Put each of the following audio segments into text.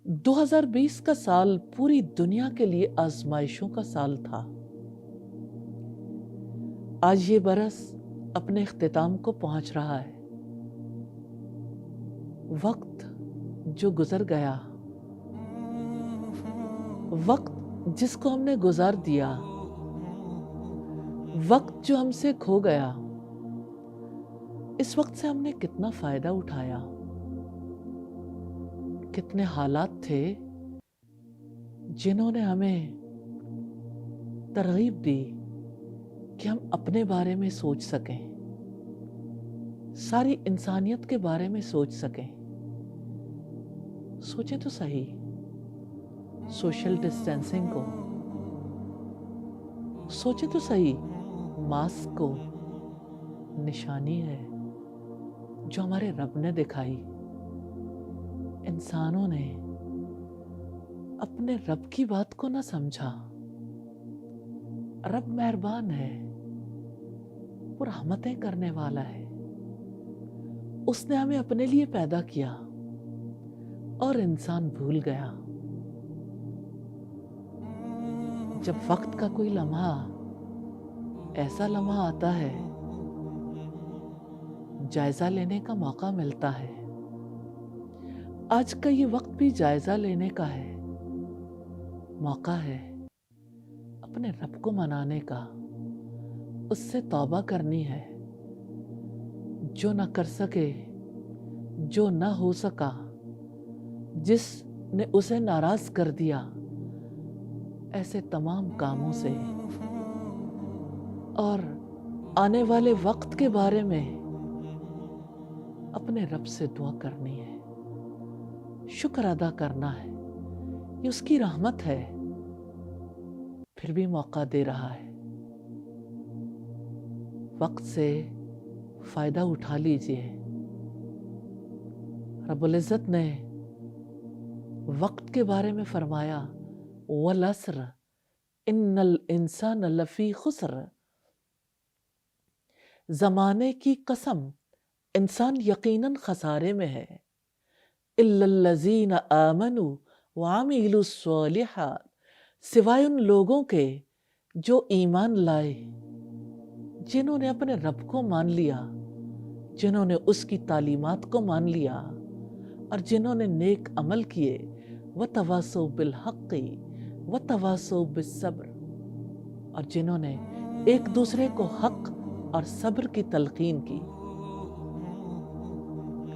2020 کا سال پوری دنیا کے لیے آزمائشوں کا سال تھا۔ آج یہ برس اپنے اختتام کو پہنچ رہا ہے۔ وقت جو گزر گیا، وقت جس کو ہم نے گزار دیا، وقت جو ہم سے کھو گیا، اس وقت سے ہم نے کتنا فائدہ اٹھایا۔ کتنے حالات تھے جنہوں نے ہمیں ترغیب دی کہ ہم اپنے بارے میں سوچ سکیں، ساری انسانیت کے بارے میں سوچ سکیں۔ سوچیں تو صحیح، سوشل ڈسٹینسنگ کو، سوچیں تو صحیح، ماسک کو نشانی ہے جو ہمارے رب نے دکھائی۔ انسانوں نے اپنے رب کی بات کو نہ سمجھا۔ رب مہربان ہے، وہ رحمتیں کرنے والا ہے۔ اس نے ہمیں اپنے لیے پیدا کیا اور انسان بھول گیا۔ جب وقت کا کوئی لمحہ ایسا لمحہ آتا ہے، جائزہ لینے کا موقع ملتا ہے۔ آج کا یہ وقت بھی جائزہ لینے کا ہے، موقع ہے اپنے رب کو منانے کا، اس سے توبہ کرنی ہے۔ جو نہ کر سکے، جو نہ ہو سکا، جس نے اسے ناراض کر دیا، ایسے تمام کاموں سے اور آنے والے وقت کے بارے میں اپنے رب سے دعا کرنی ہے، شکر ادا کرنا ہے۔ یہ اس کی رحمت ہے، پھر بھی موقع دے رہا ہے۔ وقت سے فائدہ اٹھا لیجئے۔ رب العزت نے وقت کے بارے میں فرمایا وَالْعَصْرِ إِنَّ الْإِنسَانَ لَفِي خُسْرٍ، زمانے کی قسم، انسان یقیناً خسارے میں ہے۔ إِلَّا الَّذِينَ آمَنُوا وَعَمِلُوا الصَّالِحَاتِ، سوائے ان لوگوں کے جو ایمان لائے، جنہوں نے اپنے رب کو مان لیا، جنہوں نے اس کی تعلیمات کو مان لیا، اور جنہوں نے نیک عمل کیے۔ وَتَوَاصَوْا بِالْحَقِّ وَتَوَاصَوْا بِالصَّبْرِ، اور جنہوں نے ایک دوسرے کو حق اور صبر کی تلقین کی۔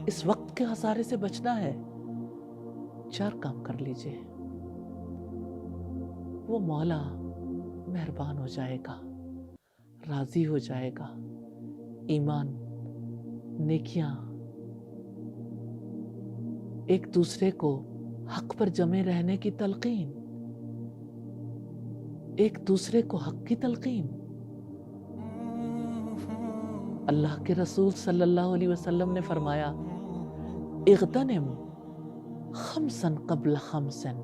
اس وقت کے خسارے سے بچنا ہے، 4 کام کر لیجئے، وہ مولا مہربان ہو جائے گا، راضی ہو جائے گا۔ ایمان، نیکیاں، ایک دوسرے کو حق پر جمے رہنے کی تلقین، ایک دوسرے کو حق کی تلقین۔ اللہ کے رسول صلی اللہ علیہ وسلم نے فرمایا اغتنم 5 قبل 5،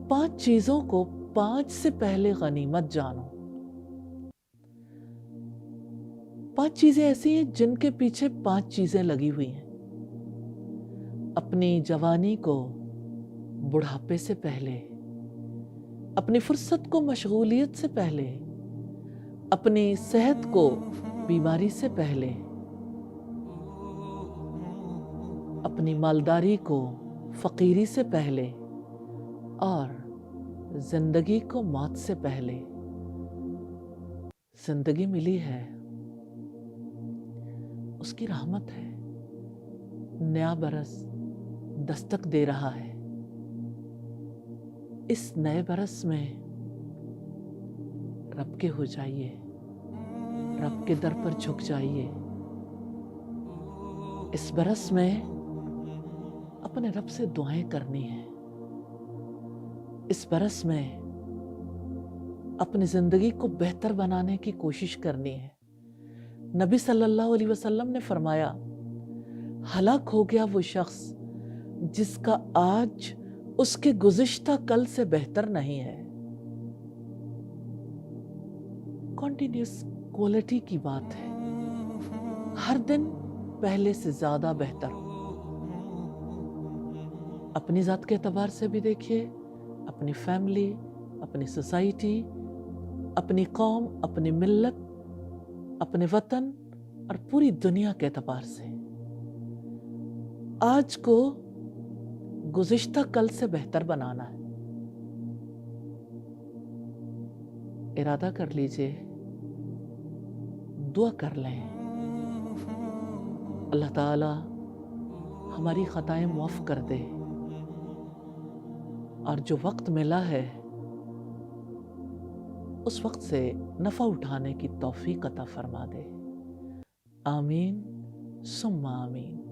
5 چیزوں کو 5 سے پہلے غنیمت جانو۔ 5 چیزیں ایسی ہیں جن کے پیچھے 5 چیزیں لگی ہوئی ہیں۔ اپنی جوانی کو بڑھاپے سے پہلے، اپنی فرصت کو مشغولیت سے پہلے، اپنی صحت کو بیماری سے پہلے، اپنی مالداری کو فقیری سے پہلے، اور زندگی کو موت سے پہلے۔ زندگی ملی ہے، اس کی رحمت ہے۔ نیا برس دستک دے رہا ہے۔ اس نئے برس میں رب کے ہو جائیے، رب کے در پر جھک جائیے۔ اس برس میں اپنے رب سے دعائیں کرنی ہیں۔ اس برس میں اپنی زندگی کو بہتر بنانے کی کوشش کرنی ہے۔ نبی صلی اللہ علیہ وسلم نے فرمایا ہلاک ہو گیا وہ شخص جس کا آج اس کے گزشتہ کل سے بہتر نہیں ہے۔ کنٹینیوس کوالٹی کی بات ہے، ہر دن پہلے سے زیادہ بہتر ہو۔ اپنی ذات کے اعتبار سے بھی دیکھیے، اپنی فیملی، اپنی سوسائٹی، اپنی قوم، اپنی ملت، اپنے وطن اور پوری دنیا کے اعتبار سے آج کو گزشتہ کل سے بہتر بنانا ہے۔ ارادہ کر لیجئے، دعا کر لیں، اللہ تعالی ہماری خطائیں معاف کر دے اور جو وقت ملا ہے اس وقت سے نفع اٹھانے کی توفیق عطا فرما دے۔ آمین ثم آمین۔